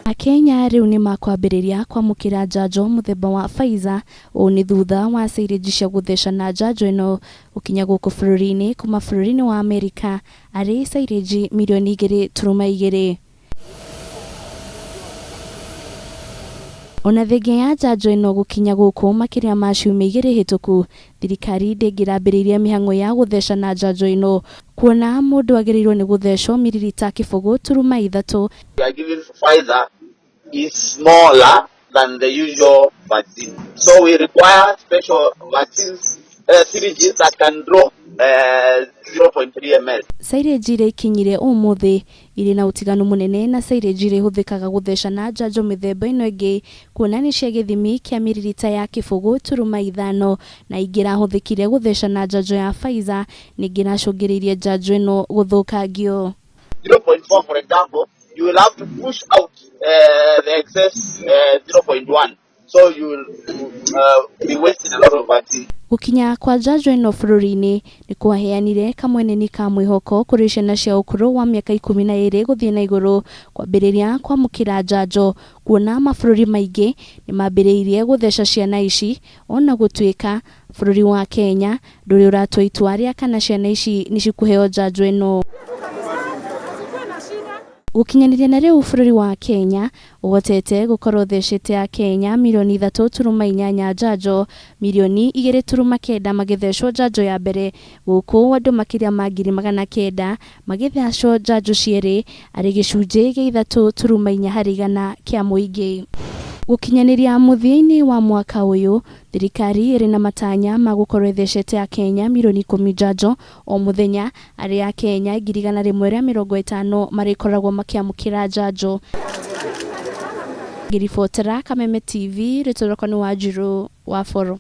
Akenya riu ni makwambiriria kwamukira njanjo muthemba wa Pfizer ni thutha wa Syringe cia guthecana njanjo ino ukinya guku bururi-ini kuma bururi-ini wa Amerika ari Syringe mirioni 2.2. Ona thenge ya njanjo ino gukinya guku makiria ma ciumia 2 hituku, thirikari ndingirambiriria mihang'o ya guthecana njanjo ino, kuona mundu agirirwo ni guthecwo miririta 3.3. Pfizer is smaller than the usual vaccine, so we require special vaccines, syringes that can draw 0.3 ml. Syringe yakinyire umuthi iri na utiganu munene na Syringe huthikaga guthecana njanjo mithemba ino ingi, kuona ni cia githimi kia miririta ya 0.5 na ingira huthikire guthecana njanjo ya Pfizer ningi nacungiririe njanjo ino guthukangio. 0.4 for example, you will have to push out the excess 0.1, so you will be wasting a lot of vaccine. Gukinya kwa njanjo ino bururi-ini ni kwaheanire kamweneni ka mwihoko kuri ciana cia ukuru wa miaka 12 guthie na iguru kwambiriria kwamukira njanjo, kuona mabururi maingi ni mambiriirie gutheca ciana ici, ona gutuika bururi wa Kenya nduri uratua itua ria kana ciana ici ni cikuheo njanjo ino. Gukinyaniria na riu bururi wa Kenya uhotete gukorwo thecete a Kenya mirioni 3.8 njanjo, mirioni 2.9 magithecwo njanjo ya mbere, guku andu makiria ma 900 magithecwo njanjo cieri ari gicunji gia 3.4 harĩ igana kia muingi. Gukinyaniria muthia-ini wa mwaka uyu, thirikari iri na matanya ma gukorwo thecete a Kenya mirioni 10 njanjo o muthenya, ari a Kenya 150 marikoragwo makiamukira njanjo. Ngiribotera Kameme TV, ritoroko ni Njanjo wa Foro.